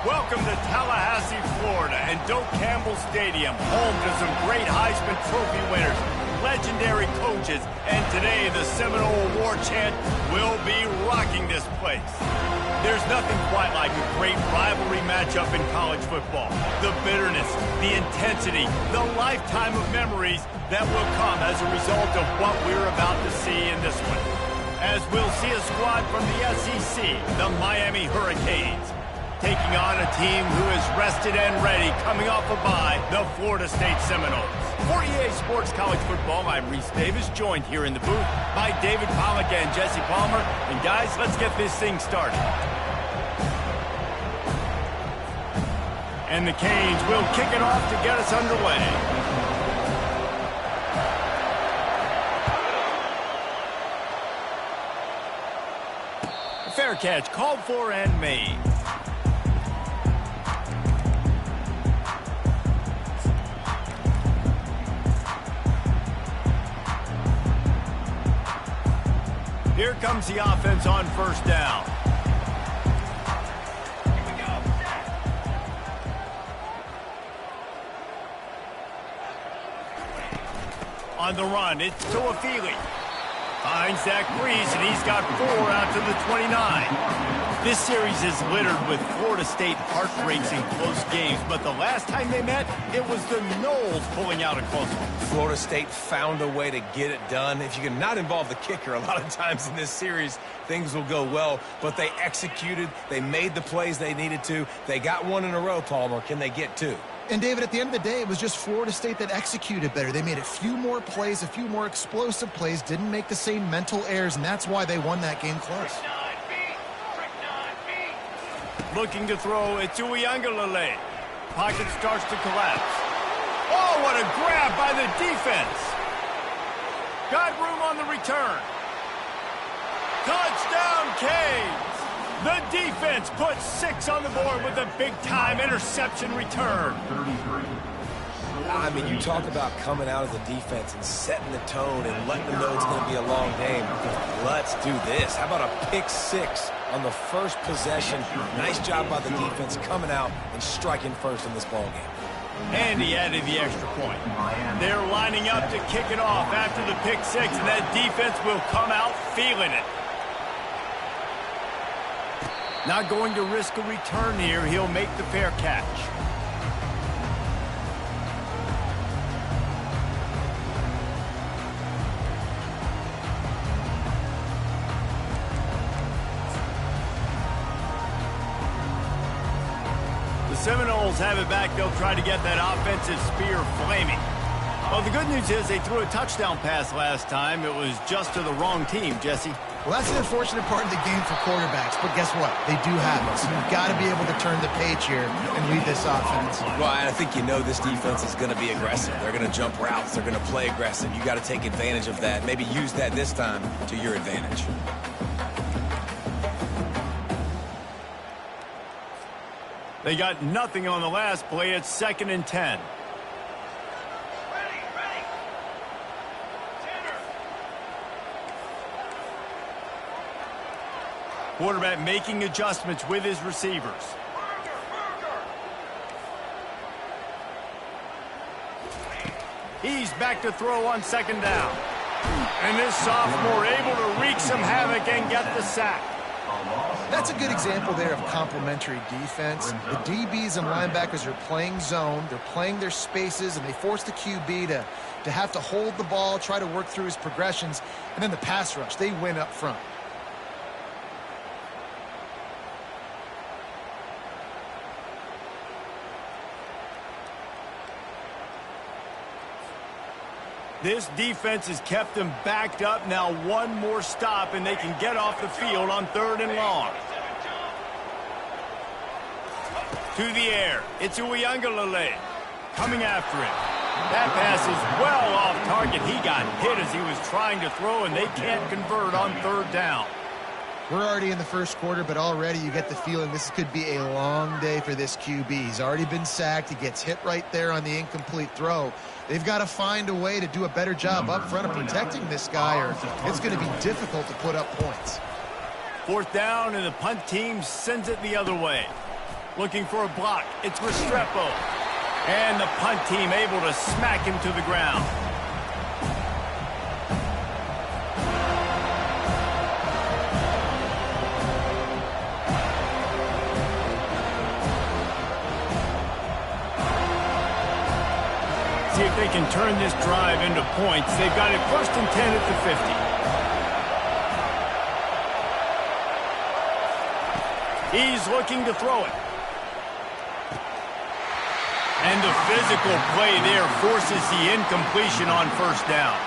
Welcome to Tallahassee, Florida, and Doak Campbell Stadium, home to some great Heisman Trophy winners, legendary coaches, and today the Seminole War Chant will be rocking this place. There's nothing quite like a great rivalry matchup in college football. The bitterness, the intensity, the lifetime of memories that will come as a result of what we're about to see in this one. As we'll see a squad from the SEC, the Miami Hurricanes, taking on a team who is rested and ready coming off a bye, the Florida State Seminoles. For EA Sports College Football, I'm Reese Davis, joined here in the booth by David Pollack and Jesse Palmer. And guys, let's get this thing started. And the Canes will kick it off to get us underway. Fair catch called for and made. Here comes the offense on first down. Here we go. On the run, it's Tuafili. Finds Zach Breeze, and he's got 4 out to the 29. This series is littered with Florida State heartbreaks in close games, but the last time they met, it was the Noles pulling out a close one. Florida State found a way to get it done. If you can not involve the kicker a lot of times in this series, things will go well, but they executed, they made the plays they needed to. They got one in a row, Palmer. Can they get 2? And, David, at the end of the day, it was just Florida State that executed better. They made a few more plays, a few more explosive plays, didn't make the same mental errors, and that's why they won that game close. Looking to throw, it's Uiagalelei. Pocket starts to collapse. Oh, what a grab by the defense. Got room on the return. Touchdown, Canes. The defense puts 6 on the board with a big-time interception return. I mean, you talk about coming out of the defense and setting the tone and letting them know it's going to be a long game. Let's do this. How about a pick 6 on the first possession? Nice job by the defense coming out and striking first in this ball game. And he added the extra point. They're lining up to kick it off after the pick 6, and that defense will come out feeling it. Not going to risk a return here. He'll make the fair catch. The Seminoles have it back. They'll try to get that offensive spear flaming. Well, the good news is they threw a touchdown pass last time. It was just to the wrong team, Jesse. Well, that's the unfortunate part of the game for quarterbacks, but guess what? They do have it, so you've got to be able to turn the page here and lead this offense. Well, I think you know this defense is going to be aggressive. They're going to jump routes. They're going to play aggressive. You got to take advantage of that. Maybe use that this time to your advantage. They got nothing on the last play. It's 2nd and 10. Quarterback making adjustments with his receivers. He's back to throw on 2nd down. And this sophomore able to wreak some havoc and get the sack. That's a good example there of complementary defense. The DBs and linebackers are playing zone, they're playing their spaces, and they force the QB to have to hold the ball, try to work through his progressions, and then the pass rush, they win up front. This defense has kept them backed up. Now one more stop, and they can get off the field on 3rd and long. To the air. It's Uiagalelei coming after him. That pass is well off target. He got hit as he was trying to throw, and they can't convert on 3rd down. We're already in the first quarter, but already you get the feeling this could be a long day for this QB. He's already been sacked. He gets hit right there on the incomplete throw. They've got to find a way to do a better job up front of protecting this guy, or it's going to be difficult to put up points. 4th down, and the punt team sends it the other way. Looking for a block. It's Restrepo. And the punt team able to smack him to the ground. See if they can turn this drive into points. They've got it 1st and 10 at the 50. He's looking to throw it. And the physical play there forces the incompletion on 1st down.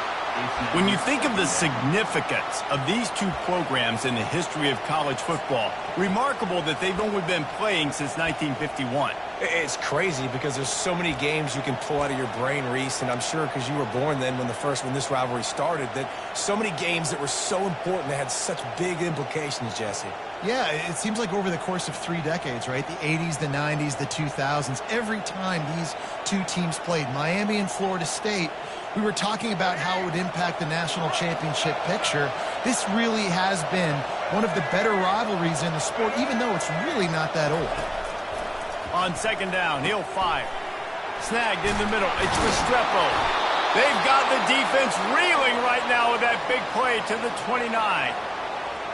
When you think of the significance of these two programs in the history of college football, remarkable that they've only been playing since 1951. It's crazy because there's so many games you can pull out of your brain, Reese, and I'm sure because you were born then when this rivalry started, that so many games that were so important, they had such big implications, Jesse. Yeah, it seems like over the course of 3 decades, right? The 80s, the 90s, the 2000s, every time these two teams played, Miami and Florida State, we were talking about how it would impact the national championship picture. This really has been one of the better rivalries in the sport, even though it's really not that old. On 2nd down, he'll fire. Snagged in the middle. It's Restrepo. They've got the defense reeling right now with that big play to the 29.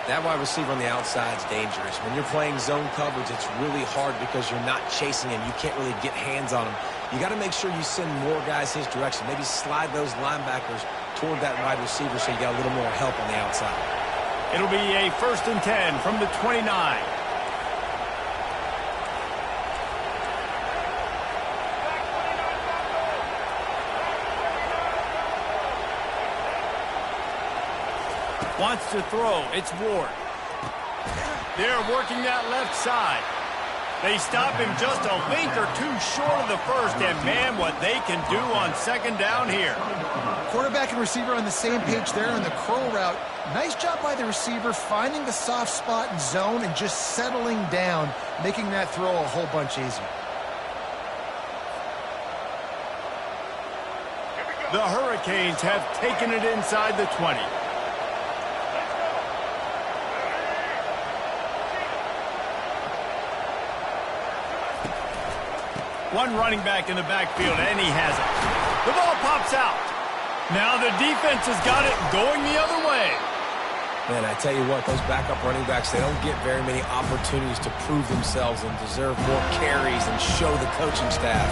That wide receiver on the outside is dangerous. When you're playing zone coverage, it's really hard because you're not chasing him. You can't really get hands on him. You got to make sure you send more guys his direction. Maybe slide those linebackers toward that wide receiver so you got a little more help on the outside. It'll be a 1st and 10 from the 29. Wants to throw. It's Ward. They're working that left side. They stop him just a link or two short of the 1st, and man, what they can do on 2nd down here. Quarterback and receiver on the same page there on the curl route. Nice job by the receiver finding the soft spot in zone and just settling down, making that throw a whole bunch easier. The Hurricanes have taken it inside the 20. One running back in the backfield, and he has it. The ball pops out. Now the defense has got it going the other way. Man, I tell you what, those backup running backs, they don't get very many opportunities to prove themselves and deserve more carries and show the coaching staff.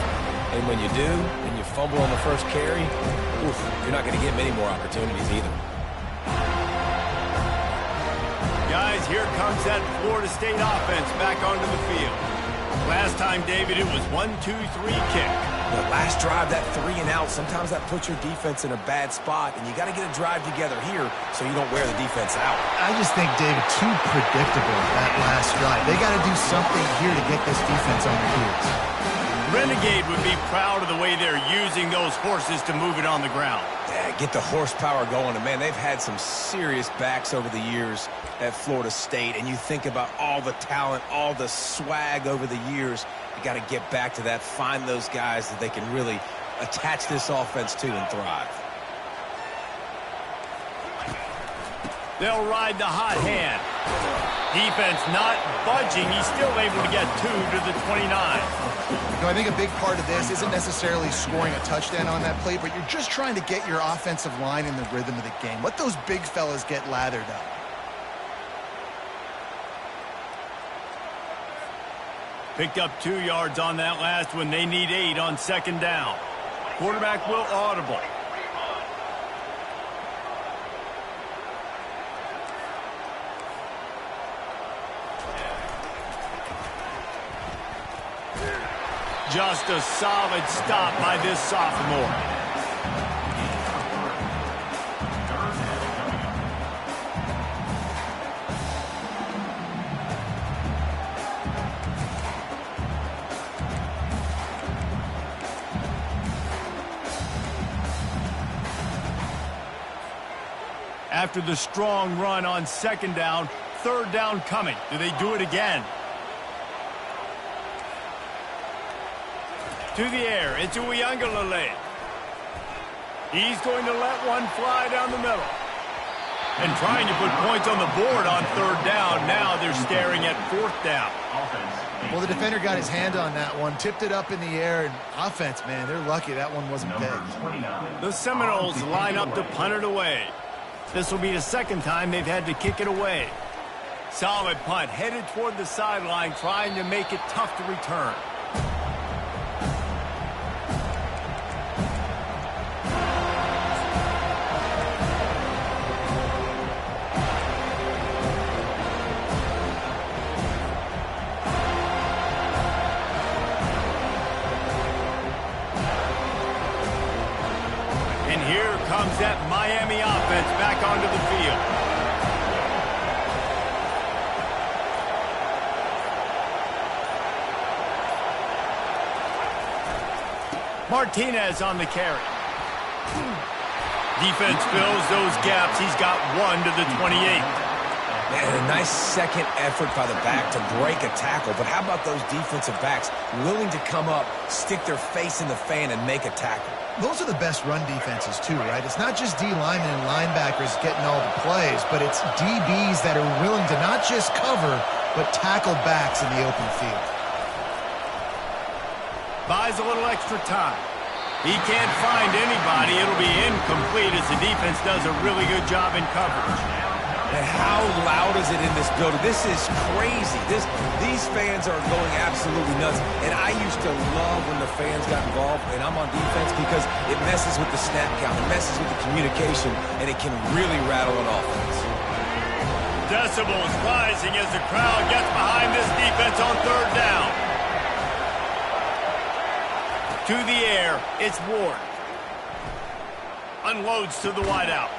And when you do, and you fumble on the 1st carry, oof, you're not going to get many more opportunities either. Guys, here comes that Florida State offense back onto the field. Last time, David, it was 1-2-3 kick. The last drive, that 3 and out, sometimes that puts your defense in a bad spot, and you got to get a drive together here so you don't wear the defense out. I just think, David, too predictable that last drive. They got to do something here to get this defense on their heels. Renegade would be proud of the way they're using those horses to move it on the ground. Yeah, get the horsepower going. And, man, they've had some serious backs over the years at Florida State. And you think about all the talent, all the swag over the years. You got to get back to that, find those guys that they can really attach this offense to and thrive. They'll ride the hot hand. Defense not budging. He's still able to get 2 to the 29. You know, I think a big part of this isn't necessarily scoring a touchdown on that play, but you're just trying to get your offensive line in the rhythm of the game. Let those big fellas get lathered up. Picked up 2 yards on that last one. They need 8 on 2nd down. Quarterback will audible. Just a solid stop by this sophomore. After the strong run on 2nd down, 3rd down coming. Do they do it again? To the air, it's Uiagalelei. He's going to let one fly down the middle. And trying to put points on the board on 3rd down. Now they're staring at 4th down. Well, the defender got his hand on that one, tipped it up in the air, and offense, man, they're lucky that one wasn't pegged. The Seminoles line up to punt it away. This will be the second time they've had to kick it away. Solid punt, headed toward the sideline, trying to make it tough to return. And here comes that Miami offense back onto the field. Martinez on the carry. Defense fills those gaps. He's got one to the 28. Man, a nice second effort by the back to break a tackle. But how about those defensive backs willing to come up, stick their face in the fan, and make a tackle? Those are the best run defenses, too, right? It's not just D linemen and linebackers getting all the plays, but it's DBs that are willing to not just cover, but tackle backs in the open field. Buys a little extra time. He can't find anybody. It'll be incomplete as the defense does a really good job in coverage. And how loud is it in this building? This is crazy. These fans are going absolutely nuts. And I used to love when the fans got involved, and I'm on defense, because it messes with the snap count. It messes with the communication, and it can really rattle an offense. Decibels rising as the crowd gets behind this defense on third down. To the air, it's Ward. Unloads to the wideout.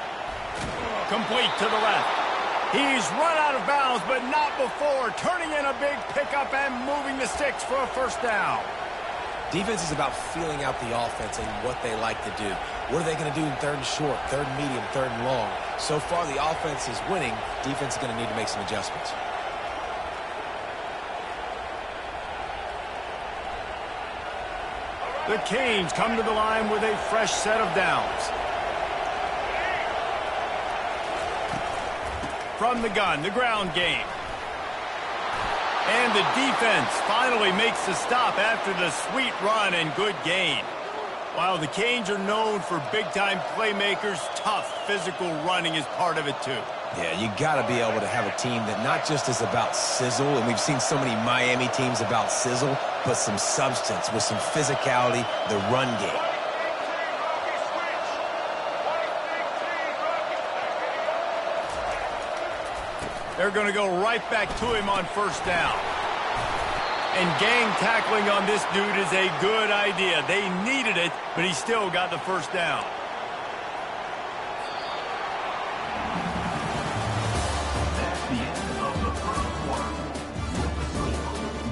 Complete to the left. He's run out of bounds, but not before. Turning in a big pickup and moving the sticks for a first down. Defense is about feeling out the offense and what they like to do. What are they going to do in third and short, third and medium, third and long? So far, the offense is winning. Defense is going to need to make some adjustments. The Canes come to the line with a fresh set of downs. From the gun, the ground game. And the defense finally makes the stop after the sweet run and good gain. While the Canes are known for big-time playmakers, tough physical running is part of it too. Yeah, you got to be able to have a team that not just is about sizzle, and we've seen so many Miami teams about sizzle, but some substance with some physicality, the run game. They're going to go right back to him on first down. And gang tackling on this dude is a good idea. They needed it, but he still got the first down. That's the end of the first quarter.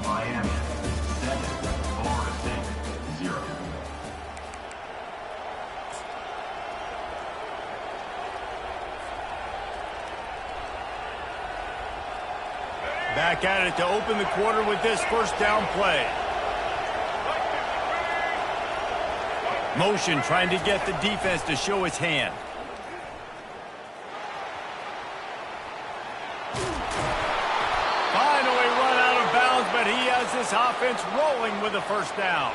Miami 7, Florida State 0. Back at it to open the quarter with this first down play. Motion trying to get the defense to show its hand. Finally run out of bounds, but he has this offense rolling with a first down.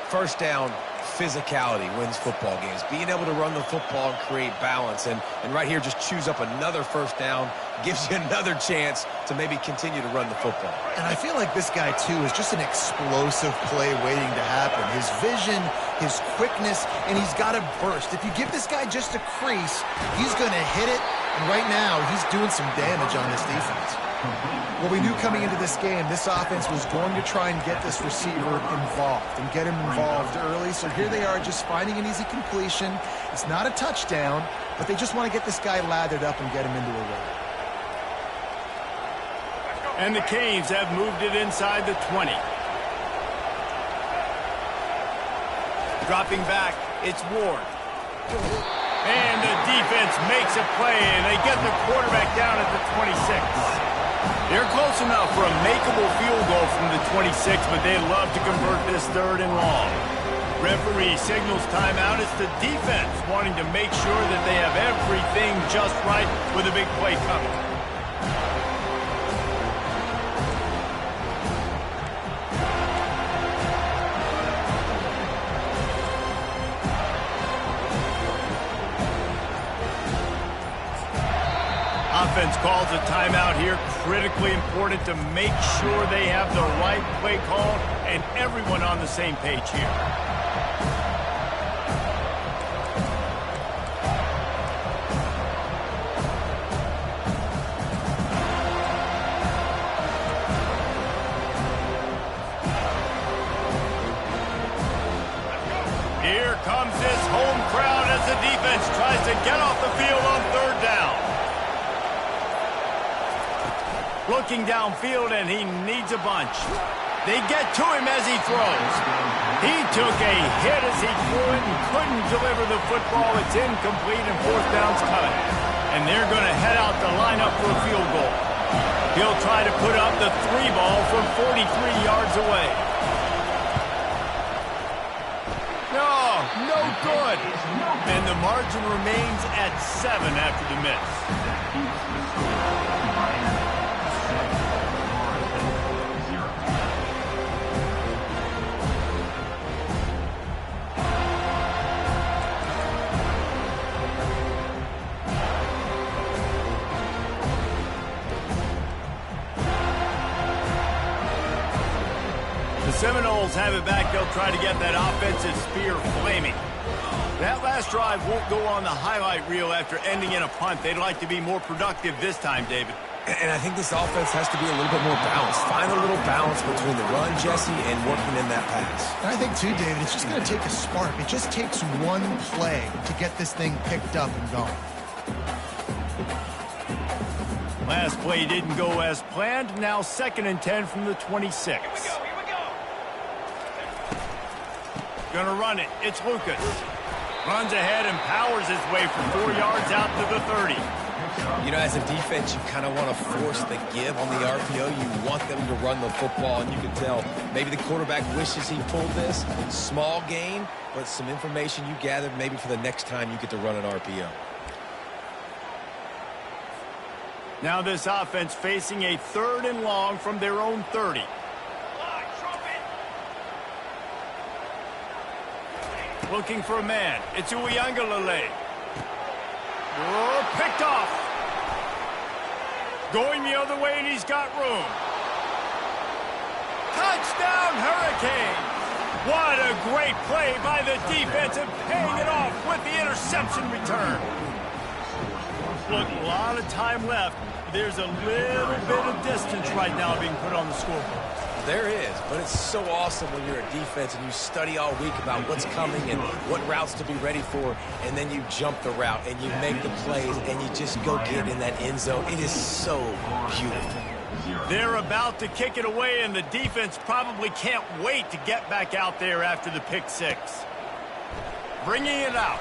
First down, physicality wins football games. Being able to run the football and create balance. And right here, just choose up another first down, gives you another chance to maybe continue to run the football. And I feel like this guy, too, is just an explosive play waiting to happen. His vision, his quickness, and he's got a burst. If you give this guy just a crease, he's going to hit it. And right now, he's doing some damage on this defense. Well, we knew coming into this game, this offense was going to try and get this receiver involved and get him involved early. So here they are just finding an easy completion. It's not a touchdown, but they just want to get this guy lathered up and get him into a run. And the Canes have moved it inside the 20. Dropping back, it's Ward. And the defense makes a play, and they get the quarterback down at the 26. They're close enough for a makeable field goal from the 26, but they'd love to convert this third and long. Referee signals timeout. It's the defense wanting to make sure that they have everything just right with a big play coming. defense calls a timeout here. Critically important to make sure they have the right play call and everyone on the same page here. Here comes this home crowd as the defense tries to get off the field on third down. Looking downfield, and he needs a bunch. They get to him as he throws. He took a hit as he threw it and couldn't deliver the football. It's incomplete and fourth down's coming. And they're going to head out to line up for a field goal. He'll try to put up the 3 ball from 43 yards away. No good. And the margin remains at 7 after the miss. The Seminoles have it back. They'll try to get that offensive spear flaming. That last drive won't go on the highlight reel after ending in a punt. They'd like to be more productive this time, David. And I think this offense has to be a little bit more balanced. Find a little balance between the run, Jesse, and working in that pass. I think, too, David, it's just going to take a spark. It just takes one play to get this thing picked up and going. Last play didn't go as planned. Now 2nd and 10 from the 26. Here we go. Gonna run it. It's Lucas. Runs ahead and powers his way for 4 yards out to the 30. You know, as a defense, you kind of want to force the give on the RPO. You want them to run the football, and you can tell maybe the quarterback wishes he pulled this. Small gain, but some information you gathered maybe for the next time you get to run an RPO. Now this offense facing a 3rd and long from their own 30. Looking for a man. It's Uiagalelei. Oh, picked off. Going the other way, and he's got room. Touchdown, Hurricane. What a great play by the defense and paying it off with the interception return. Look, a lot of time left. There's a little bit of distance right now being put on the scoreboard. There is, but it's so awesome when you're a defense and you study all week about what's coming and what routes to be ready for, and then you jump the route and you make the plays and you just go get in that end zone. It is so beautiful. They're about to kick it away, and the defense probably can't wait to get back out there after the pick 6. Bringing it out.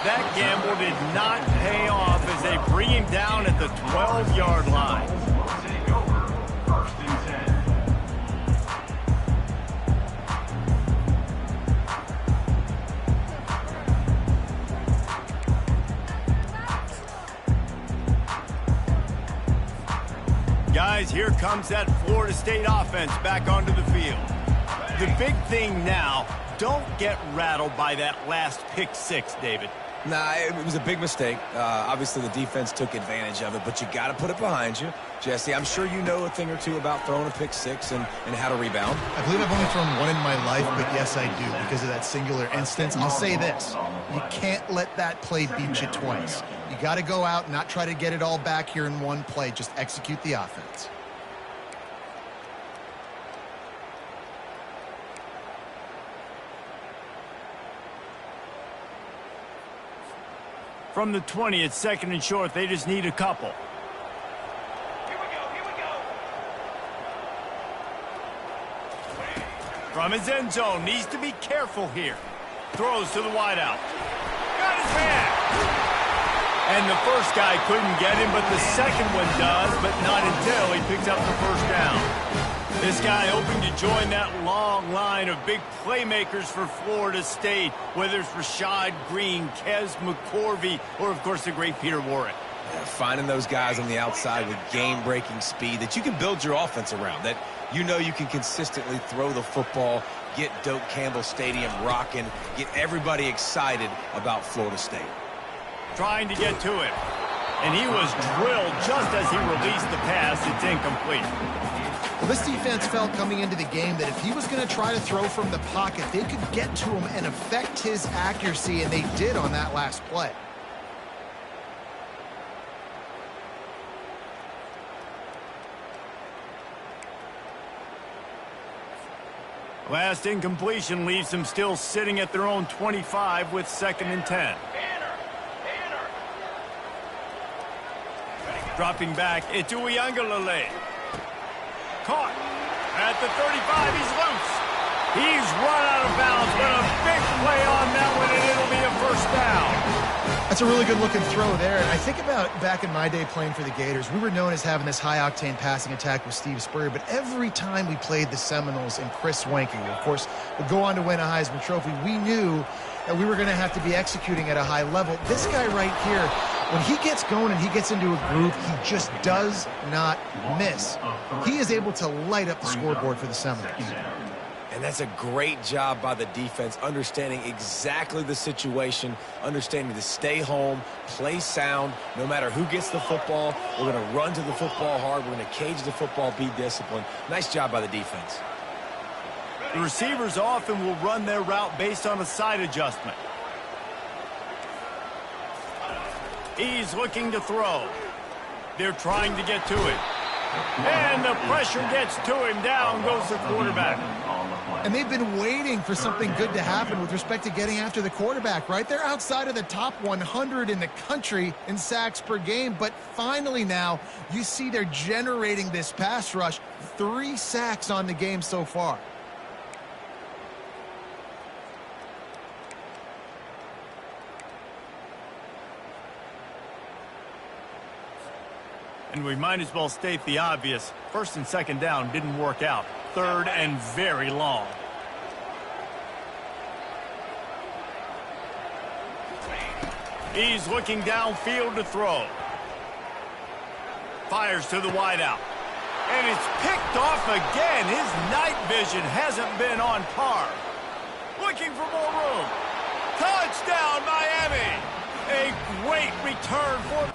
That gamble did not pay off as they bring him down at the 12-yard line. Guys, here comes that Florida State offense back onto the field. The big thing now, don't get rattled by that last pick 6, David. Nah, it was a big mistake. Obviously, the defense took advantage of it, but you got to put it behind you. Jesse, I'm sure you know a thing or two about throwing a pick 6 and how to rebound. I believe I've only thrown one in my life, but yes, I do, because of that singular instance. I'll say this. You can't let that play beat you twice. You got to go out and not try to get it all back here in one play. Just execute the offense. From the 20, it's 2nd and short. They just need a couple. Here we go. From his end zone, needs to be careful here. Throws to the wideout. Got his man. And the first guy couldn't get him, but the second one does, but not until he picks up the first down. This guy hoping to join that long line of big playmakers for Florida State, whether it's Rashad Green, Kez McCorvey, or, of course, the great Peter Warrick. Yeah, finding those guys on the outside with game-breaking speed that you can build your offense around, that you know you can consistently throw the football, get Doak Campbell Stadium rocking, get everybody excited about Florida State. Trying to get to him. And he was drilled just as he released the pass. It's incomplete. Well, this defense felt coming into the game that if he was going to try to throw from the pocket, they could get to him and affect his accuracy, and they did on that last play. Last incompletion leaves them still sitting at their own 25 with 2nd and 10. Dropping back, it's Uiagalelei. Caught at the 35, he's loose. He's run out of bounds, but a big play on that one, and it'll be a 1st down. That's a really good-looking throw there. And I think about back in my day playing for the Gators, we were known as having this high-octane passing attack with Steve Spurrier, but every time we played the Seminoles and Chris Wenke, who, of course, would go on to win a Heisman Trophy, we knew that we were going to have to be executing at a high level. This guy right here, when he gets going and he gets into a groove, he just does not miss. He is able to light up the scoreboard for the Seminoles. And that's a great job by the defense, understanding exactly the situation, understanding to stay home, play sound. No matter who gets the football, we're going to run to the football hard. We're going to cage the football, be disciplined. Nice job by the defense. The receivers often will run their route based on a side adjustment. He's looking to throw. They're trying to get to it. And the pressure gets to him. Down goes the quarterback. And they've been waiting for something good to happen with respect to getting after the quarterback, right? They're outside of the top 100 in the country in sacks per game, but finally now you see they're generating this pass rush. 3 sacks on the game so far. And we might as well state the obvious. 1st and 2nd down didn't work out. 3rd and very long. He's looking downfield to throw. Fires to the wideout. And it's picked off again. His night vision hasn't been on par. Looking for more room. Touchdown, Miami. A great return for...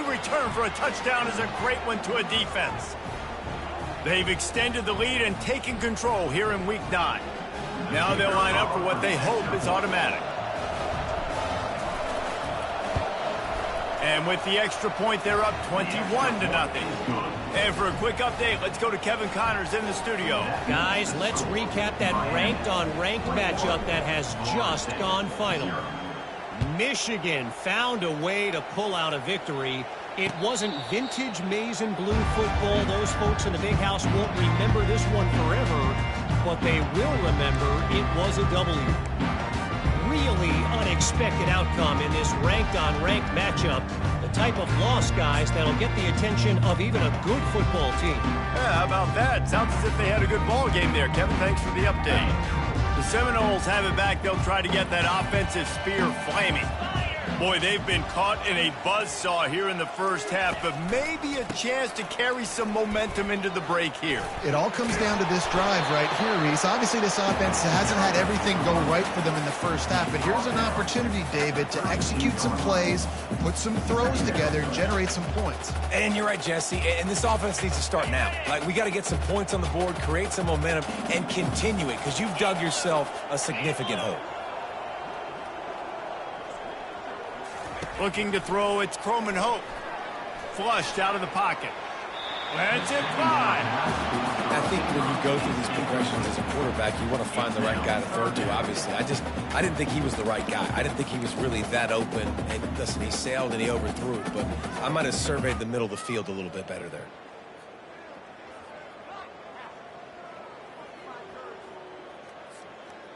return for a touchdown is a great one to a defense. They've extended the lead and taken control here in Week 9. Now they'll line up for what they hope is automatic. And with the extra point, they're up 21-0. And for a quick update, let's go to Kevin Connors in the studio. Guys, let's recap that ranked-on-ranked matchup that has just gone final. Michigan found a way to pull out a victory. It wasn't vintage maize and blue football. Those folks in the big house won't remember this one forever, but they will remember it was a W. Really unexpected outcome in this ranked-on-ranked matchup. The type of loss, guys, that'll get the attention of even a good football team. Yeah, how about that? Sounds as if they had a good ball game there. Kevin, thanks for the update. The Seminoles have it back. They'll try to get that offensive spear flaming. Boy, they've been caught in a buzzsaw here in the first half, but maybe a chance to carry some momentum into the break here. It all comes down to this drive right here, Reese. Obviously, this offense hasn't had everything go right for them in the first half, but here's an opportunity, David, to execute some plays, put some throws together, and generate some points. And you're right, Jesse, and this offense needs to start now. Like, we got to get some points on the board, create some momentum, and continue it, because you've dug yourself a significant hole. Looking to throw, it's Croman Hope. Flushed out of the pocket. Lands it by. I think when you go through these progressions as a quarterback, you want to find the right guy to throw to, obviously. I didn't think he was the right guy. I didn't think he was really that open. And listen, he sailed and he overthrew, but I might have surveyed the middle of the field a little bit better there.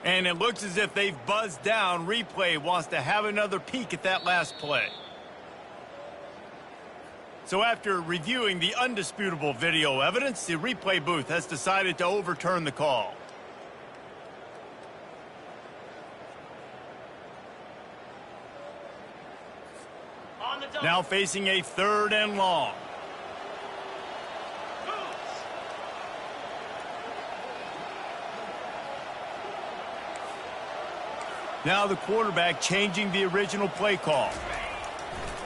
And it looks as if they've buzzed down. Replay wants to have another peek at that last play. So after reviewing the undisputable video evidence, the replay booth has decided to overturn the call. Now facing a 3rd and long. Now the quarterback changing the original play call.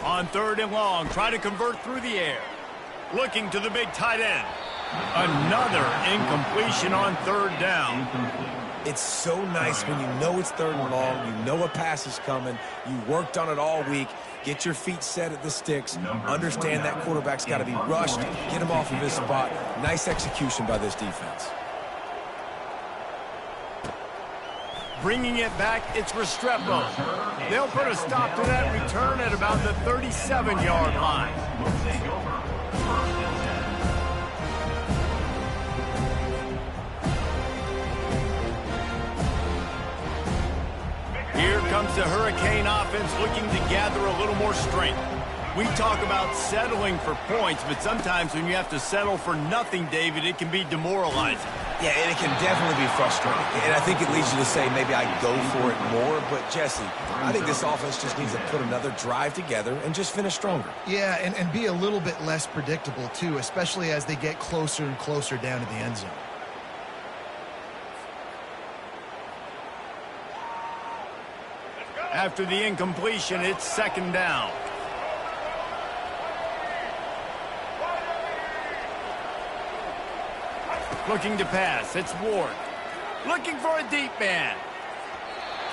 On 3rd and long, trying to convert through the air. Looking to the big tight end. Another incompletion on 3rd down. It's so nice when you know it's 3rd and long, you know a pass is coming, you worked on it all week, get your feet set at the sticks, understand that quarterback's got to be rushed, get him off of his spot. Nice execution by this defense. Bringing it back, it's Restrepo. They'll put a stop to that return at about the 37-yard line. Here comes the Hurricane offense looking to gather a little more strength. We talk about settling for points, but sometimes when you have to settle for nothing, David, it can be demoralizing. Yeah, and it can definitely be frustrating. And I think it leads you to say maybe I go for it more. But, Jesse, I think this offense just needs to put another drive together and just finish stronger. Yeah, and be a little bit less predictable, too, especially as they get closer and closer down to the end zone. After the incompletion, it's 2nd down. Looking to pass, it's Ward. Looking for a deep man.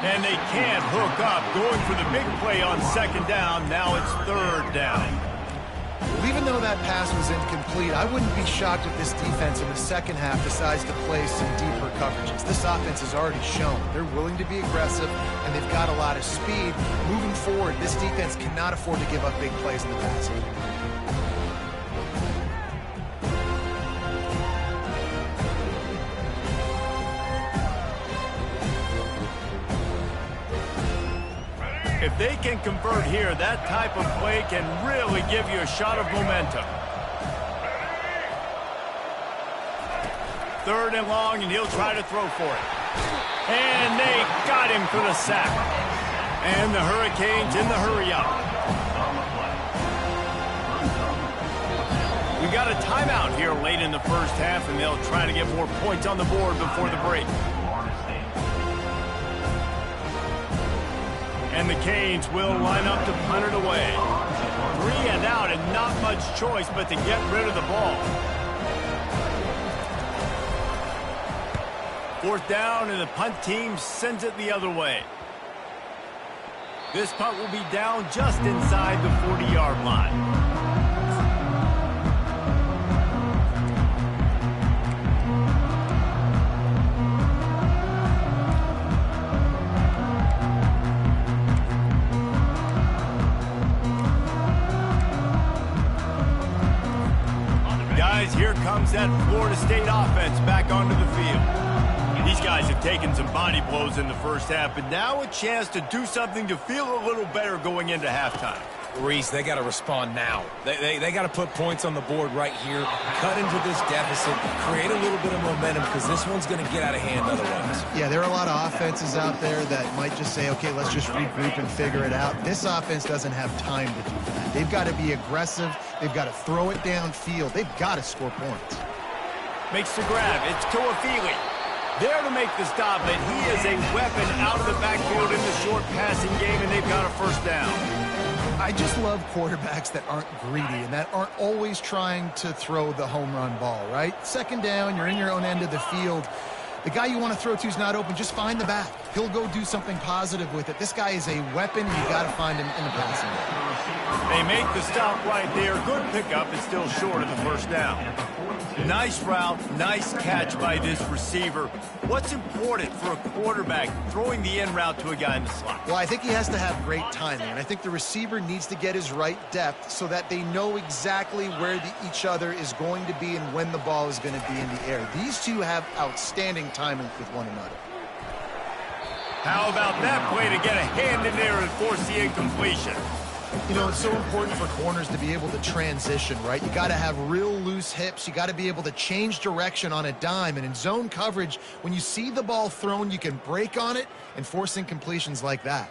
And they can't hook up. Going for the big play on 2nd down. Now it's 3rd down. Well, even though that pass was incomplete, I wouldn't be shocked if this defense in the second half decides to play some deeper coverages. This offense has already shown they're willing to be aggressive, and they've got a lot of speed. Moving forward, this defense cannot afford to give up big plays in the passing. If they can convert here, that type of play can really give you a shot of momentum. 3rd and long, and he'll try to throw for it. And they got him for the sack. And the Hurricanes in the hurry up. We got a timeout here late in the first half, and they'll try to get more points on the board before the break. And the Canes will line up to punt it away. 3 and out, and not much choice but to get rid of the ball. 4th down, and the punt team sends it the other way. This punt will be down just inside the 40-yard line. Here comes that Florida State offense back onto the field. These guys have taken some body blows in the first half, but now a chance to do something to feel a little better going into halftime. Reese, they got to respond now. They got to put points on the board right here, cut into this deficit, create a little bit of momentum, because this one's going to get out of hand otherwise. Yeah, there are a lot of offenses out there that might just say, okay, let's just regroup and figure it out. This offense doesn't have time to do that. They've got to be aggressive. They've got to throw it downfield. They've got to score points. Makes the grab. It's Toafili. There to make the stop, but he is a weapon out of the backfield in the short passing game, and they've got a 1st down. I just love quarterbacks that aren't greedy and that aren't always trying to throw the home run ball, right? 2nd down, you're in your own end of the field. The guy you want to throw to is not open. Just find the back. He'll go do something positive with it. This guy is a weapon. You got to find him in the passing game. They make the stop right there. Good pickup. It's still short of the 1st down. Nice route, nice catch by this receiver. What's important for a quarterback throwing the in route to a guy in the slot? Well, I think he has to have great timing, and I think the receiver needs to get his right depth so that they know exactly where each other is going to be and when the ball is going to be in the air. These two have outstanding timing with one another. How about that play to get a hand in there and force the incompletion? You know, it's so important for corners to be able to transition, right? You got to have real loose hips. You got to be able to change direction on a dime. And in zone coverage, when you see the ball thrown, you can break on it and force incompletions like that.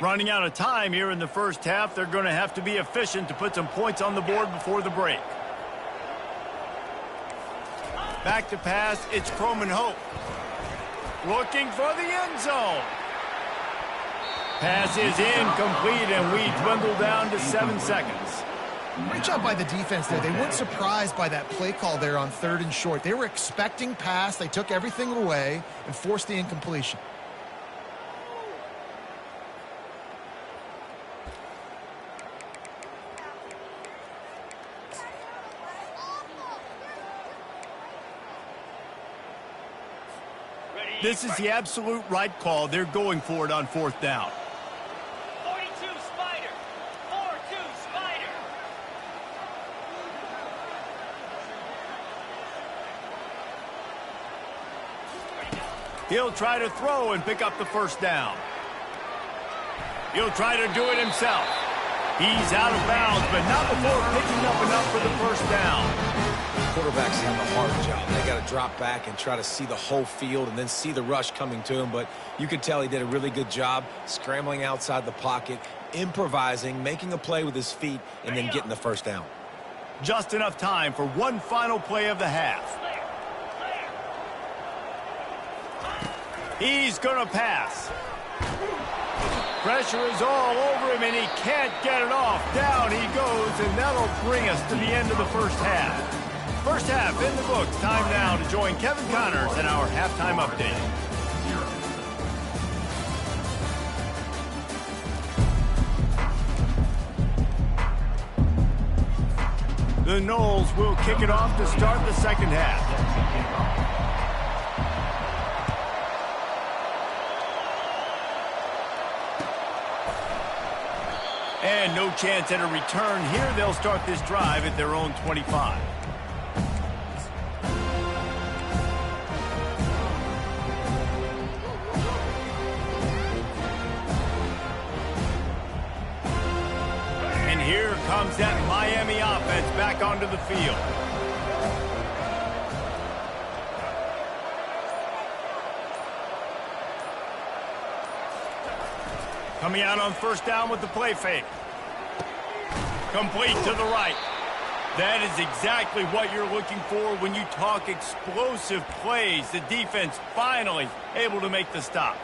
Running out of time here in the first half. They're going to have to be efficient to put some points on the board before the break. Back to pass, it's Croman Hope. Looking for the end zone. Pass is incomplete, and we dwindle down to 7 seconds. Great job by the defense there. They weren't surprised by that play call there on 3rd and short. They were expecting pass. They took everything away and forced the incompletion. This is the absolute right call. They're going for it on 4th down. 42 Spider. 4-2 Spider. He'll try to throw and pick up the 1st down. He'll try to do it himself. He's out of bounds, but not before picking up enough for the 1st down. Quarterbacks have a hard job. They got to drop back and try to see the whole field and then see the rush coming to him. But you could tell he did a really good job scrambling outside the pocket, improvising, making a play with his feet, and then getting the 1st down. Just enough time for one final play of the half. He's going to pass. Pressure is all over him, and he can't get it off. Down he goes, and that'll bring us to the end of the first half. First half in the books. Time now to join Kevin Connors in our halftime update. The Noles will kick it off to start the second half. And no chance at a return here. They'll start this drive at their own 25. And here comes that Miami offense back onto the field. Coming out on 1st down with the play fake. Complete to the right. That is exactly what you're looking for when you talk explosive plays. The defense finally able to make the stop.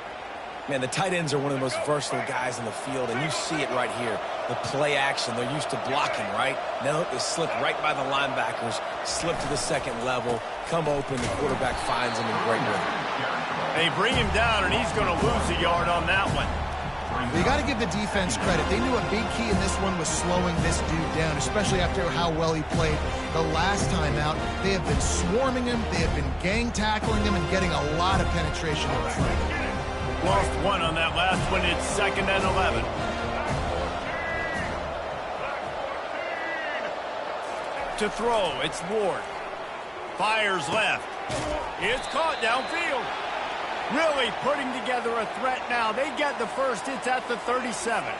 Man, the tight ends are one of the most versatile guys in the field, and you see it right here. The play action, they're used to blocking, right? Now they slip right by the linebackers, slip to the 2nd level, come open, the quarterback finds him in great rhythm. They bring him down, and he's going to lose a yard on that one. You got to give the defense credit. They knew a big key in this one was slowing this dude down, especially after how well he played the last time out. They have been swarming him. They have been gang tackling him and getting a lot of penetration in front. Lost one on that last one. It's 2nd and 11. To throw, it's Ward. Fires left. It's caught downfield. Really putting together a threat now. They get the 1st. It's at the 37.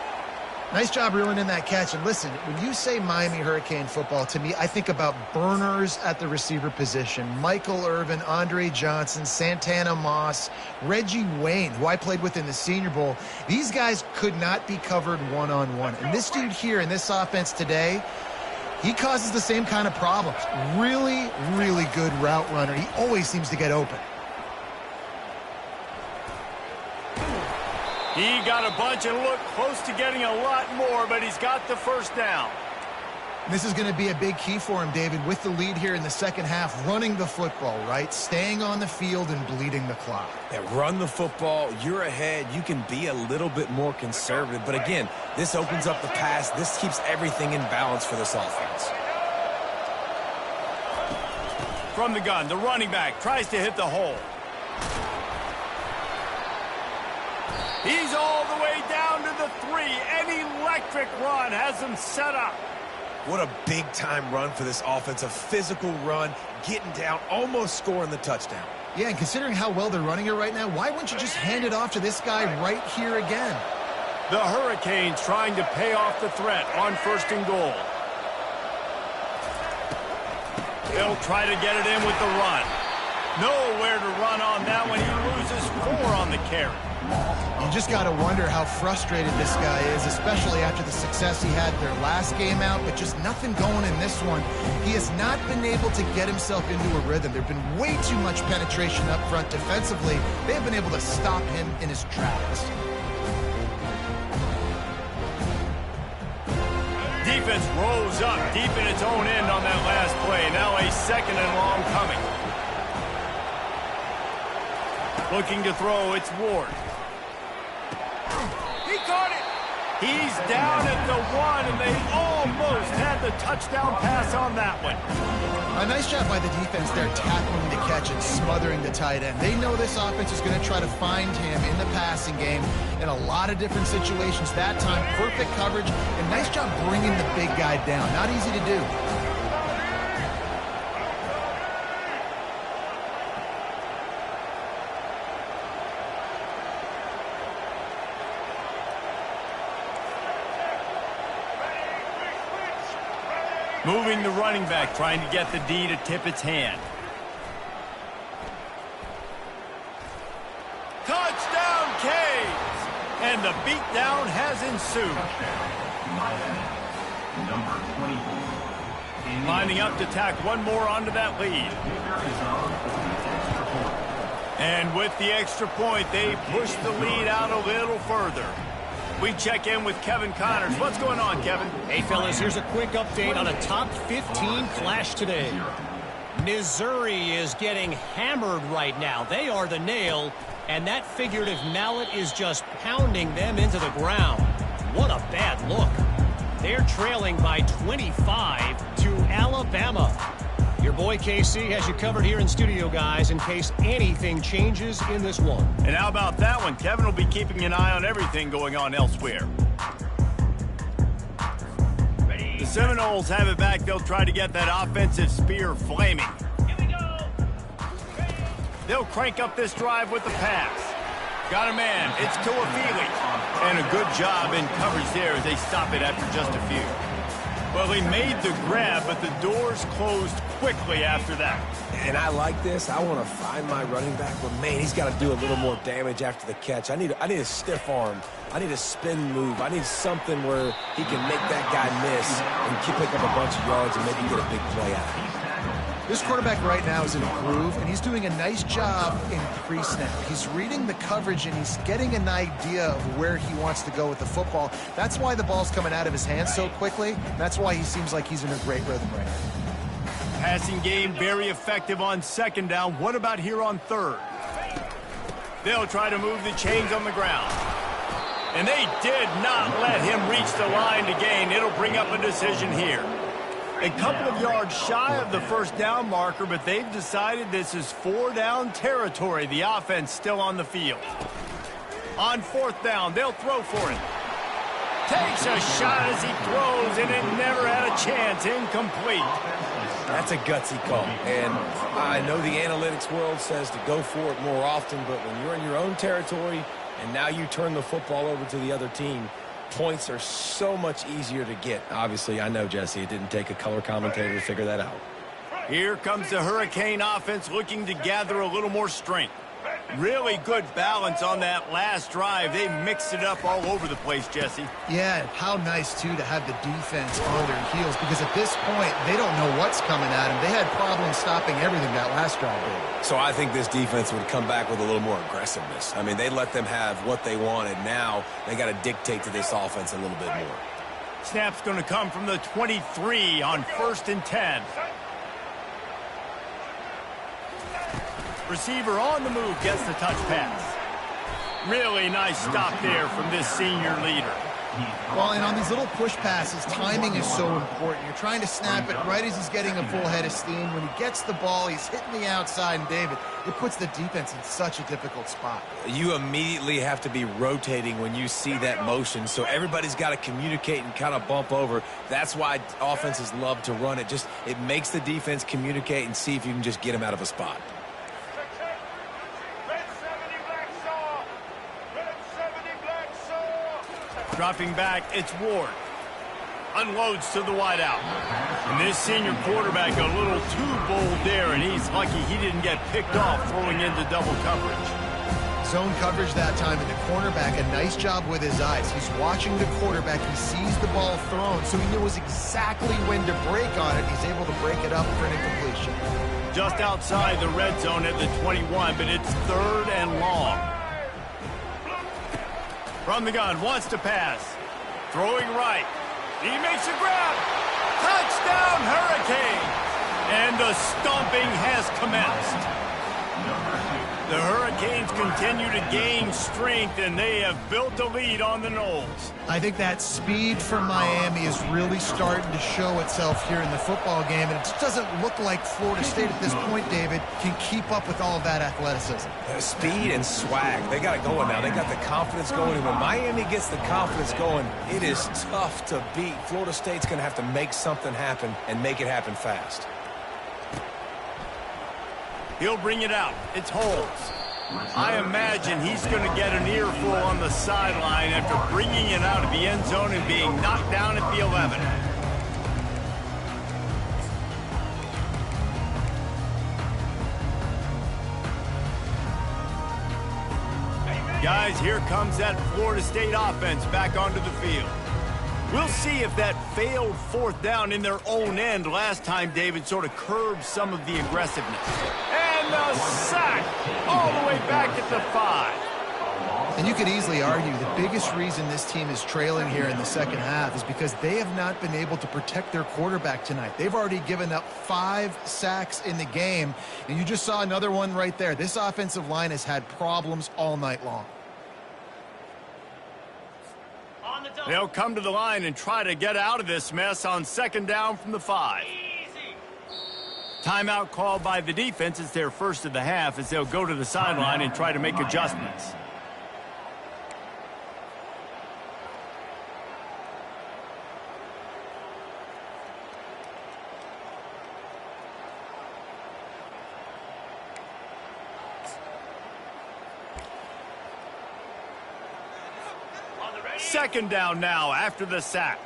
Nice job reeling in that catch. And listen, when you say Miami Hurricane football, to me, I think about burners at the receiver position. Michael Irvin, Andre Johnson, Santana Moss, Reggie Wayne, who I played with in the Senior Bowl. These guys could not be covered one-on-one. And this dude here in this offense today, he causes the same kind of problems. Really, really good route runner. He always seems to get open. He got a bunch and looked close to getting a lot more, but he's got the 1st down. This is going to be a big key for him, David, with the lead here in the second half, running the football, right? Staying on the field and bleeding the clock. Yeah, run the football. You're ahead. You can be a little bit more conservative. But again, this opens up the pass. This keeps everything in balance for this offense. From the gun, the running back tries to hit the hole. He's all the way down to the 3. An electric run has him set up. What a big-time run for this offense. A physical run, getting down, almost scoring the touchdown. Yeah, and considering how well they're running it right now, why wouldn't you just hand it off to this guy right here again? The Hurricanes trying to pay off the threat on 1st and goal. They'll try to get it in with the run. Nowhere to run on that one. He loses 4 on the carry. You just got to wonder how frustrated this guy is, especially after the success he had their last game out, but just nothing going in this one. He has not been able to get himself into a rhythm. There's been way too much penetration up front defensively. They've been able to stop him in his tracks. Defense rolls up deep in its own end on that last play. Now a 2nd and long coming. Looking to throw, it's Ward. He caught it. He's down at the 1, and they almost had the touchdown pass on that one. A nice job by the defense there, tackling the catch and smothering the tight end. They know this offense is going to try to find him in the passing game in a lot of different situations. That time, perfect coverage, and nice job bringing the big guy down. Not easy to do. Moving the running back, trying to get the D to tip its hand. Touchdown, Canes! And the beatdown has ensued. Number 24. Lining up to tack one more onto that lead. And with the extra point, they push the lead out a little further. We check in with Kevin Connors. What's going on, Kevin? Hey, fellas, here's a quick update on a top 15 clash today. Missouri is getting hammered right now. They are the nail, and that figurative mallet is just pounding them into the ground. What a bad look. They're trailing by 25 to Alabama. Your boy KC has you covered here in studio, guys, in case anything changes in this one. And how about that one? Kevin will be keeping an eye on everything going on elsewhere. The Seminoles have it back. They'll try to get that offensive spear flaming. Here we go. They'll crank up this drive with the pass. Got a man. It's Tuafili. And a good job in coverage there as they stop it after just a few. Well, he made the grab, but the doors closed quickly after that. And I like this. I want to find my running back, but man, he's got to do a little more damage after the catch. I need a stiff arm. I need a spin move. I need something where he can make that guy miss and keep picking up a bunch of yards and maybe get a big play out of it. This quarterback right now is in a groove, and he's doing a nice job in pre-snap. He's reading the coverage, and he's getting an idea of where he wants to go with the football. That's why the ball's coming out of his hands so quickly. That's why he seems like he's in a great rhythm right now. Passing game very effective on 2nd down. What about here on 3rd? They'll try to move the chains on the ground. And they did not let him reach the line to gain. It'll bring up a decision here. A couple of yards shy of the 1st down marker, but they've decided this is 4-down territory. The offense still on the field. On 4th down, they'll throw for it. Takes a shot as he throws, and it never had a chance. Incomplete. That's a gutsy call. And I know the analytics world says to go for it more often, but when you're in your own territory and now you turn the football over to the other team, points are so much easier to get. Obviously, I know, Jesse, it didn't take a color commentator to figure that out. Here comes the Hurricane offense looking to gather a little more strength. Really good balance on that last drive. They mixed it up all over the place, Jesse. Yeah, how nice, too, to have the defense on their heels, because at this point, they don't know what's coming at them. They had problems stopping everything that last drive did. So I think this defense would come back with a little more aggressiveness. I mean, they let them have what they wanted. Now they got to dictate to this offense a little bit more. Snap's going to come from the 23 on 1st and 10. Receiver on the move gets the touch pass. Really nice stop there from this senior leader. Well, and on these little push passes, timing is so important. You're trying to snap it right as he's getting a full head of steam. When he gets the ball, he's hitting the outside, and David, it puts the defense in such a difficult spot. You immediately have to be rotating when you see that motion, so everybody's got to communicate and kind of bump over. That's why offenses love to run it. Just it makes the defense communicate and see if you can just get them out of a spot. Dropping back, it's Ward. Unloads to the wideout. And this senior quarterback a little too bold there, and he's lucky he didn't get picked off throwing into double coverage. Zone coverage that time, and the cornerback, a nice job with his eyes. He's watching the quarterback. He sees the ball thrown, so he knows exactly when to break on it. He's able to break it up for an incompletion. Just outside the red zone at the 21, but it's 3rd and long. From the gun, wants to pass. Throwing right. He makes a grab. Touchdown, Hurricanes! And the stomping has commenced. The Hurricanes continue to gain strength, and they have built a lead on the Noles. I think that speed from Miami is really starting to show itself here in the football game, and it just doesn't look like Florida State at this point, David, can keep up with all of that athleticism. Speed and swag, they got it going now. They got the confidence going, and when Miami gets the confidence going, it is tough to beat. Florida State's going to have to make something happen and make it happen fast. He'll bring it out. It's Holmes. I imagine he's going to get an earful on the sideline after bringing it out of the end zone and being knocked down at the 11. Guys, here comes that Florida State offense back onto the field. We'll see if that failed 4th down in their own end last time, David, sort of curbed some of the aggressiveness. And the sack all the way back at the 5. And you could easily argue the biggest reason this team is trailing here in the second half is because they have not been able to protect their quarterback tonight. They've already given up 5 sacks in the game, and you just saw another one right there. This offensive line has had problems all night long. They'll come to the line and try to get out of this mess on 2nd down from the 5. Timeout called by the defense. It's their first of the half as they'll go to the sideline and try to make adjustments. Second down now after the sack.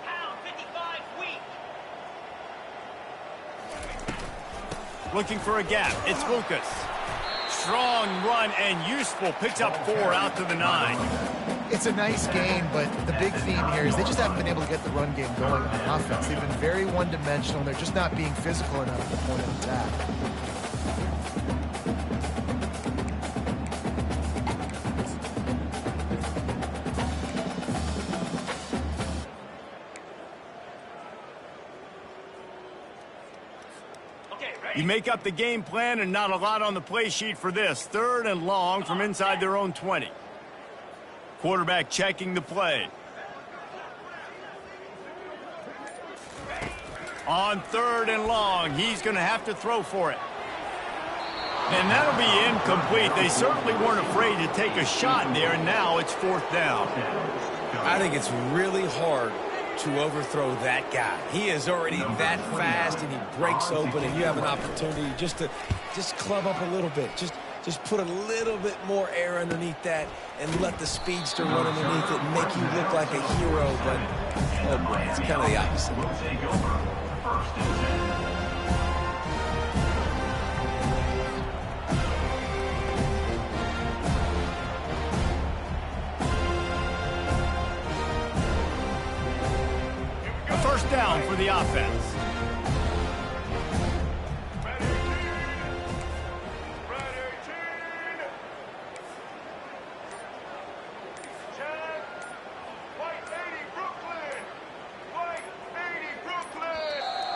Pound 55 weak. Looking for a gap. It's Lucas. Strong run and useful. Picks up 4 out to the 9. It's a nice game, but the big theme here is they just haven't been able to get the run game going on offense. They've been very one-dimensional, and they're just not being physical enough at the point of attack. You make up the game plan and not a lot on the play sheet for this. 3rd and long from inside their own 20. Quarterback checking the play. On 3rd and long, he's going to have to throw for it. And that'll be incomplete. They certainly weren't afraid to take a shot there, and now it's 4th down. I think it's really hard to overthrow that guy. He is already that fast, and he breaks open, and you have an opportunity just to club up a little bit. Just put a little bit more air underneath that and let the speedster run underneath it and make you look like a hero, but oh boy, it's kind of the opposite. First down for the offense.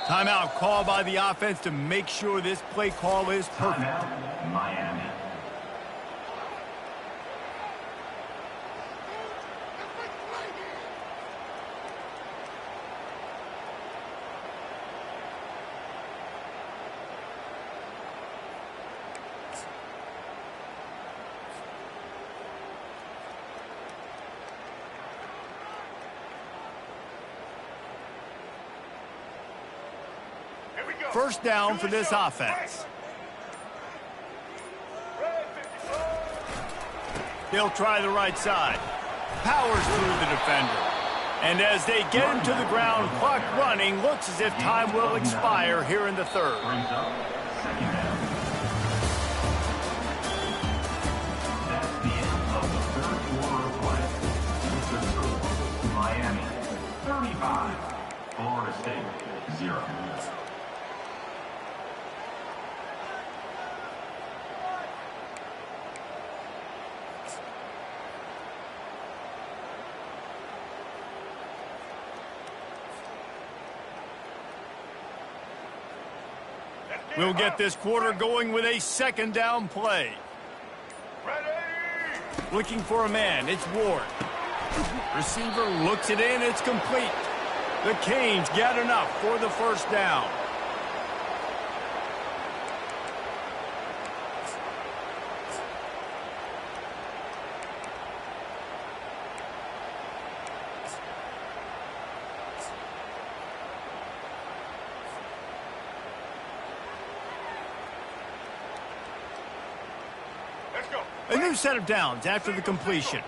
Timeout call by the offense to make sure this play call is perfect. Miami. first down for this offense. They'll try the right side. Powers through the defender. And as they get him to the ground, clock running, looks as if time will expire here in the third. Brings up second down. That's the end of the third quarter of play. With the score, Miami 35, Florida State 0. We'll get this quarter going with a second down play. Looking for a man, it's Ward. Receiver looks it in, it's complete. The Canes get enough for the first down. A new set of downs after the completion.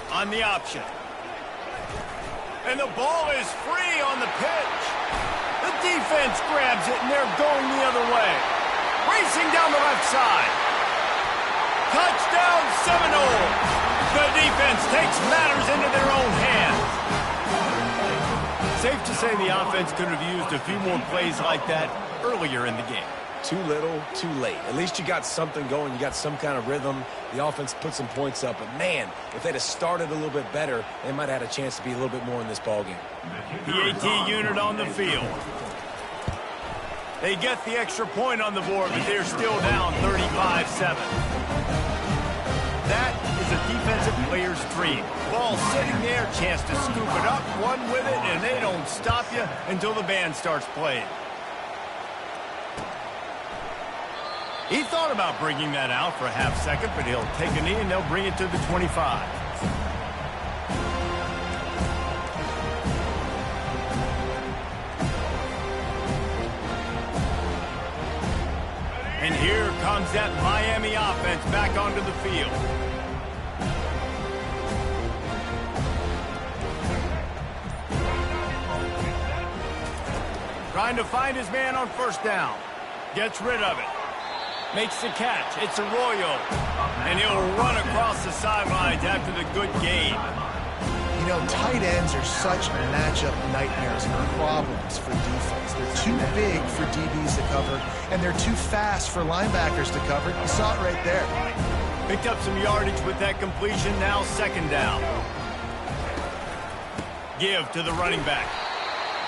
On the option. And the ball is free on the pitch. The defense grabs it, and they're going the other way. Racing down the left side. Touchdown Seminoles. The defense takes matters into their own hands. Safe to say the offense could have used a few more plays like that earlier in the game. Too little, too late. At least you got something going. You got some kind of rhythm. The offense put some points up. But, man, if they'd have started a little bit better, they might have had a chance to be a little bit more in this ballgame. The AT unit on the field. They get the extra point on the board, but they're still down 35-7. That is a defensive player's dream. Ball sitting there, chance to scoop it up, run with it, and they don't stop you until the band starts playing. He thought about bringing that out for a half second, but he'll take a knee and they'll bring it to the 25. And here comes that Miami offense back onto the field. Trying to find his man on first down. Gets rid of it. Makes the catch. It's Arroyo. And he'll run across the sidelines after the good game. You know, tight ends are such matchup nightmares and problems for defense. They're too big for DBs to cover, and they're too fast for linebackers to cover. You saw it right there. Picked up some yardage with that completion. Now second down. Give to the running back.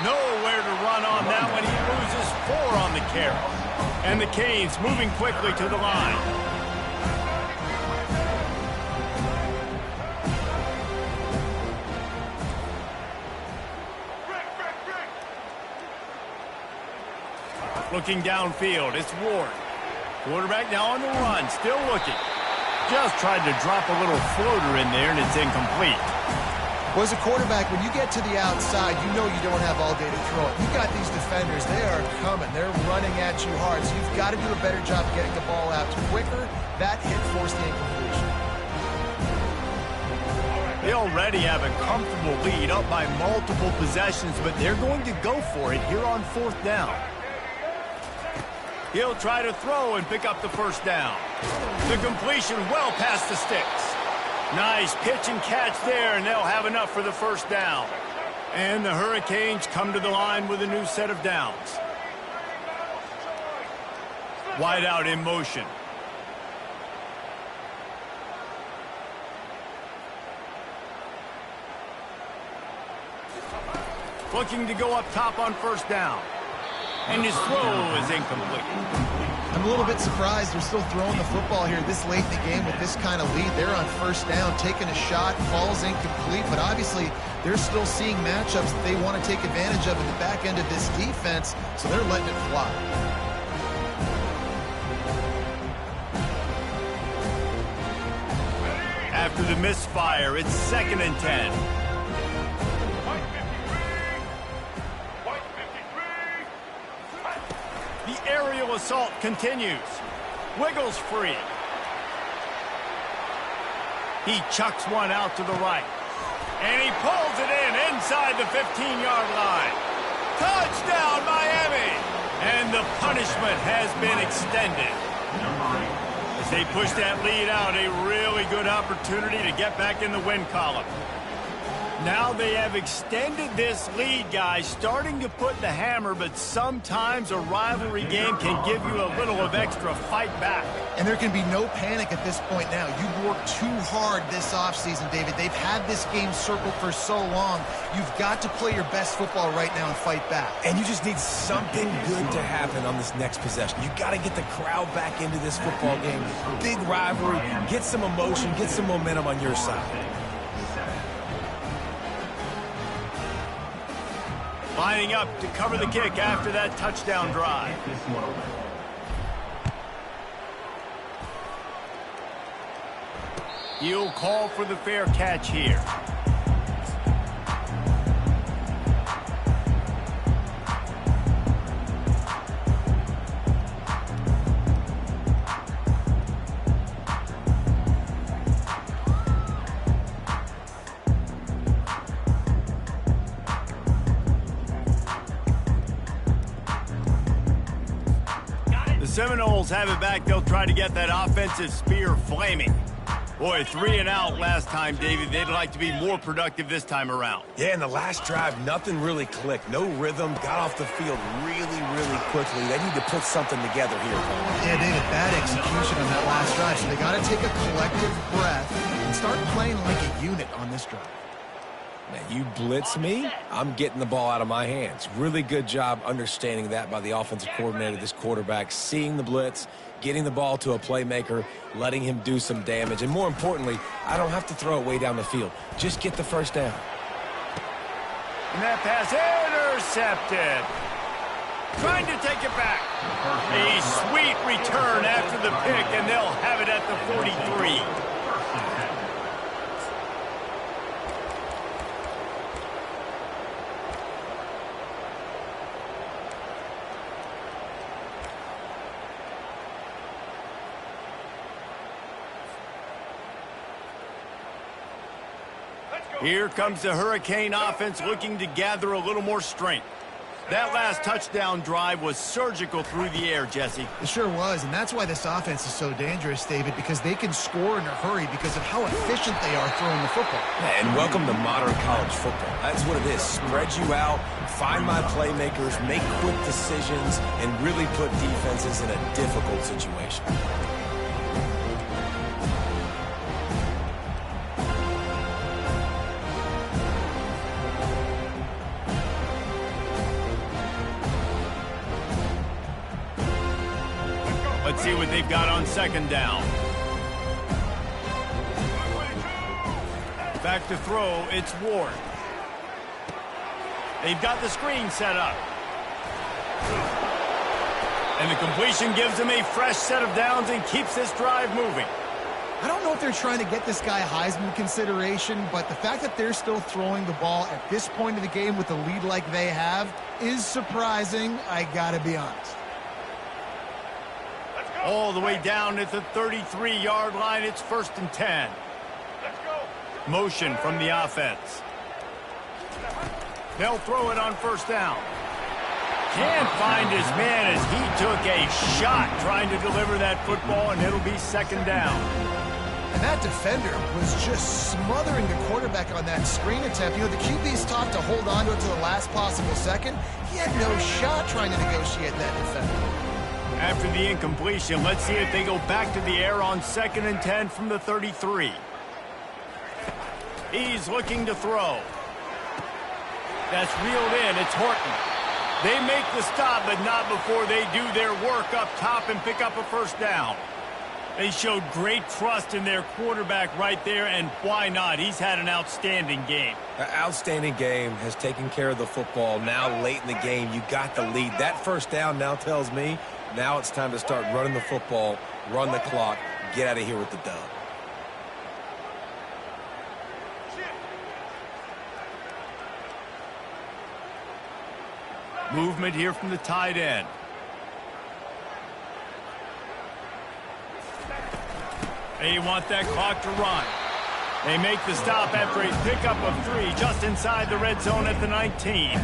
Nowhere to run on that one. He loses 4 on the carry. And the Canes moving quickly to the line. Looking downfield, it's Ward. Quarterback now on the run, still looking. Just tried to drop a little floater in there, and it's incomplete. Well, as a quarterback, when you get to the outside, you know you don't have all day to throw it. You've got these defenders. They are coming. They're running at you hard. So you've got to do a better job getting the ball out quicker. That hit forced the incompletion. They already have a comfortable lead up by multiple possessions, but they're going to go for it here on fourth down. He'll try to throw and pick up the first down. The completion well past the sticks. Nice pitch and catch there, and they'll have enough for the first down. And the Hurricanes come to the line with a new set of downs. Wide out in motion. Looking to go up top on first down. And his throw is incomplete. I'm a little bit surprised they're still throwing the football here this late in the game with this kind of lead. They're on first down, taking a shot, falls incomplete, but obviously they're still seeing matchups that they want to take advantage of in the back end of this defense, so they're letting it fly. After the misfire, it's 2nd and 10. aerial assault continues. Wiggles free. He chucks one out to the right. And he pulls it in inside the 15-yard line. Touchdown, Miami! And the punishment has been extended. As they push that lead out, a really good opportunity to get back in the win column. Now they have extended this lead, guys, starting to put the hammer, but sometimes a rivalry game can give you a little of extra fight back. And there can be no panic at this point now. You've worked too hard this offseason, David. They've had this game circled for so long. You've got to play your best football right now and fight back. And you just need something good to happen on this next possession. You got to get the crowd back into this football game. Big rivalry. Get some emotion. Get some momentum on your side. Lining up to cover the kick after that touchdown drive. He'll call for the fair catch here. Seminoles have it back. They'll try to get that offensive spear flaming. Boy, 3 and out last time, David. They'd like to be more productive this time around. Yeah, in the last drive, nothing really clicked. No rhythm. Got off the field really, really quickly. They need to put something together here. Yeah, David, bad execution on that last drive. So they got to take a collective breath and start playing like a unit on this drive. Now, you blitz me, I'm getting the ball out of my hands. Really good job understanding that by the offensive coordinator, this quarterback, seeing the blitz, getting the ball to a playmaker, letting him do some damage. And more importantly, I don't have to throw it way down the field. Just get the first down. And that pass intercepted. Trying to take it back. A sweet return after the pick, and they'll have it at the 43. Here comes the Hurricane offense looking to gather a little more strength. That last touchdown drive was surgical through the air, Jesse. It sure was, and that's why this offense is so dangerous, David, because they can score in a hurry because of how efficient they are throwing the football. And welcome to modern college football. That's what it is. Spread you out, find my playmakers, make quick decisions, and really put defenses in a difficult situation. Let's see what they've got on second down. Back to throw, it's Ward. They've got the screen set up. And the completion gives them a fresh set of downs and keeps this drive moving. I don't know if they're trying to get this guy Heisman consideration, but the fact that they're still throwing the ball at this point of the game with a lead like they have is surprising, I gotta be honest. All the way down at the 33-yard line, it's 1st and 10. Let's go. Motion from the offense. They'll throw it on first down. Can't find his man as he took a shot trying to deliver that football, and it'll be second down. And that defender was just smothering the quarterback on that screen attempt. You know, the QB's taught to hold on to it to the last possible second. He had no shot trying to negotiate that defender. After the incompletion, let's see if they go back to the air on 2nd and 10 from the 33. He's looking to throw. That's reeled in. It's Horton. They make the stop, but not before they do their work up top and pick up a first down. They showed great trust in their quarterback right there, and why not? He's had an outstanding game. An outstanding game, has taken care of the football. Now late in the game, you got the lead. That first down now tells me now it's time to start running the football, run the clock, get out of here with the dub. Movement here from the tight end. They want that clock to run. They make the stop after a pickup of 3 just inside the red zone at the 19.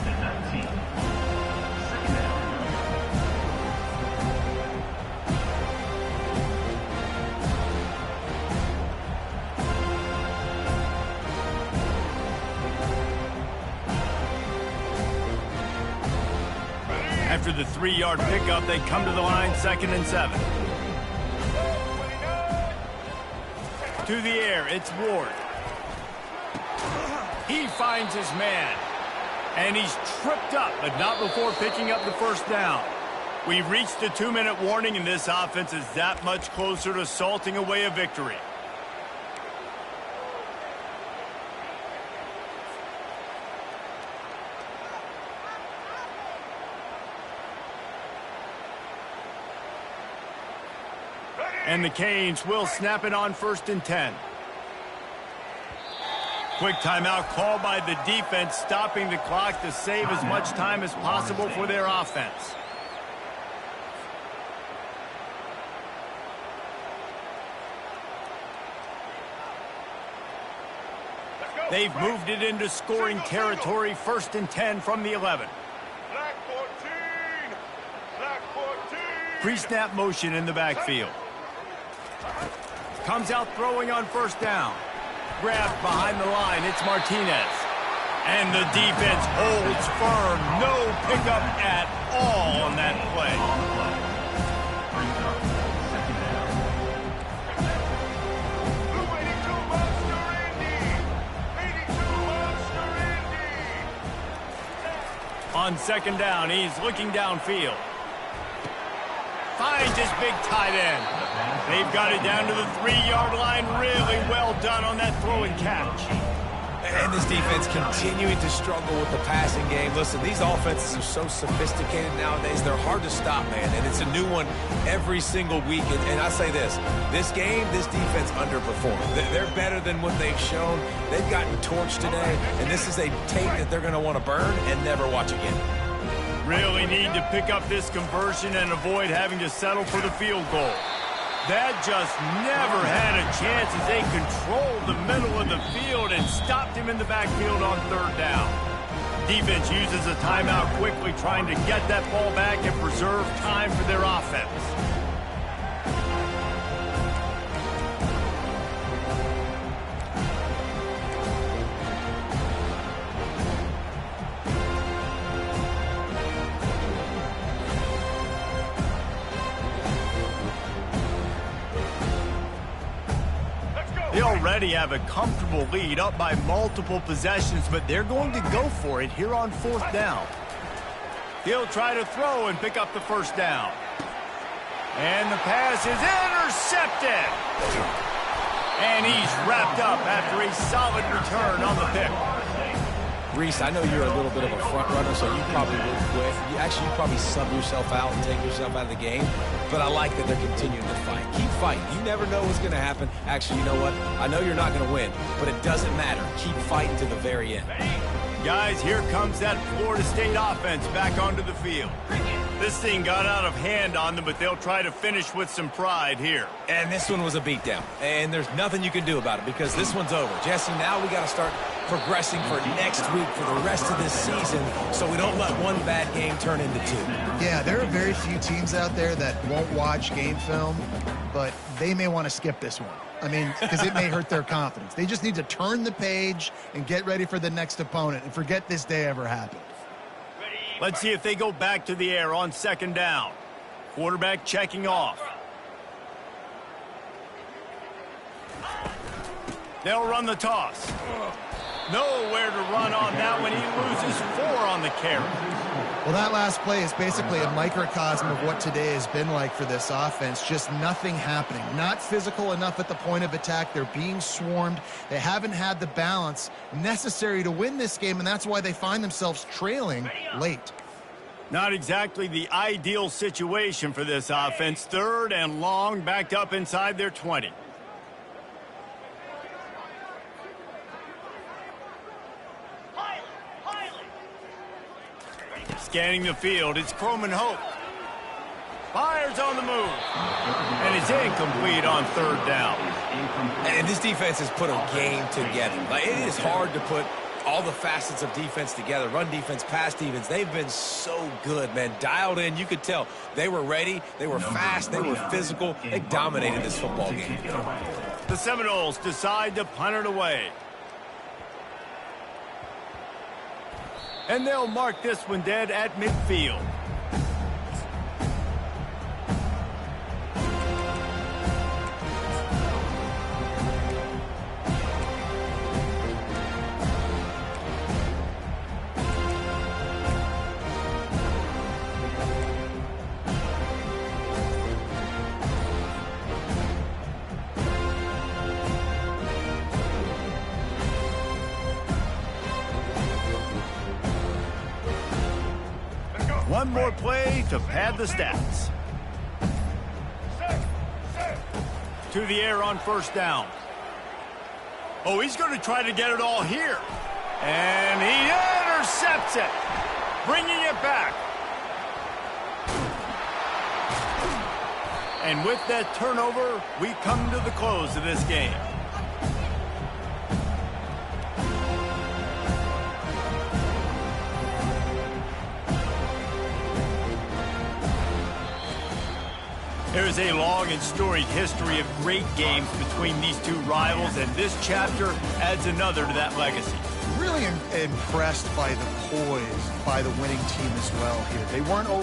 After the 3-yard pickup, they come to the line 2nd and 7. To the air, it's Ward. He finds his man. And he's tripped up, but not before picking up the first down. We've reached the 2-minute warning, and this offense is that much closer to salting away a victory. And the Canes will snap it on 1st and 10. Quick timeout called by the defense, stopping the clock to save as much time as possible for their offense. They've moved it into scoring territory, 1st and 10 from the 11. Black 14! Black 14! Pre-snap motion in the backfield. Comes out throwing on 1st down. Grabbed behind the line, it's Martinez. And the defense holds firm. No pickup at all on that play. On 2nd down, he's looking downfield. Finds his big tight end. They've got it down to the 3-yard line. Really well done on that throw and catch. And this defense continuing to struggle with the passing game. Listen, these offenses are so sophisticated nowadays. They're hard to stop, man. And it's a new one every single week. And I say this game, this defense underperformed. They're better than what they've shown. They've gotten torched today. And this is a tape that they're going to want to burn and never watch again. Really need to pick up this conversion and avoid having to settle for the field goal. That just never had a chance as they controlled the middle of the field and stopped him in the backfield on 3rd down. Defense uses a timeout quickly, trying to get that ball back and preserve time for their offense. They already have a comfortable lead, up by multiple possessions, but they're going to go for it here on 4th down. He'll try to throw and pick up the 1st down. And the pass is intercepted. And he's wrapped up after a solid return on the pick. Reese, I know you're a little bit of a front runner, so you probably would quit. You probably sub yourself out and take yourself out of the game. But I like that they're continuing to fight. Keep fighting. You never know what's going to happen. Actually, you know what? I know you're not going to win, but it doesn't matter. Keep fighting to the very end. Guys, here comes that Florida State offense back onto the field. This thing got out of hand on them, but they'll try to finish with some pride here. And this one was a beatdown. And there's nothing you can do about it because this one's over. Jesse, now we got to start progressing for next week for the rest of this season so we don't let one bad game turn into 2. Yeah, there are very few teams out there that won't watch game film, but they may want to skip this one. I mean, because it may hurt their confidence. They just need to turn the page and get ready for the next opponent and forget this day ever happened. Let's see if they go back to the air on 2nd down. Quarterback checking off. They'll run the toss. Nowhere to run on that one. He loses 4 on the carry. Well, that last play is basically a microcosm of what today has been like for this offense. Just nothing happening. Not physical enough at the point of attack. They're being swarmed. They haven't had the balance necessary to win this game, and that's why they find themselves trailing late. Not exactly the ideal situation for this offense. 3rd and long, backed up inside their 20. Scanning the field, it's Croman Hope. Fires on the move. And it's incomplete on third down. And this defense has put a game together. Like, it is hard to put all the facets of defense together. Run defense, pass defense. They've been so good, man. Dialed in. You could tell they were ready. They were fast. They were physical. They dominated this football game. The Seminoles decide to punt it away. And they'll mark this one dead at midfield. One more play to pad the stats. To the air on first down. Oh, he's going to try to get it all here. And he intercepts it, bringing it back. And with that turnover, we come to the close of this game. There is a long and storied history of great games between these two rivals, and this chapter adds another to that legacy. Really impressed by the poise by the winning team as well here. They weren't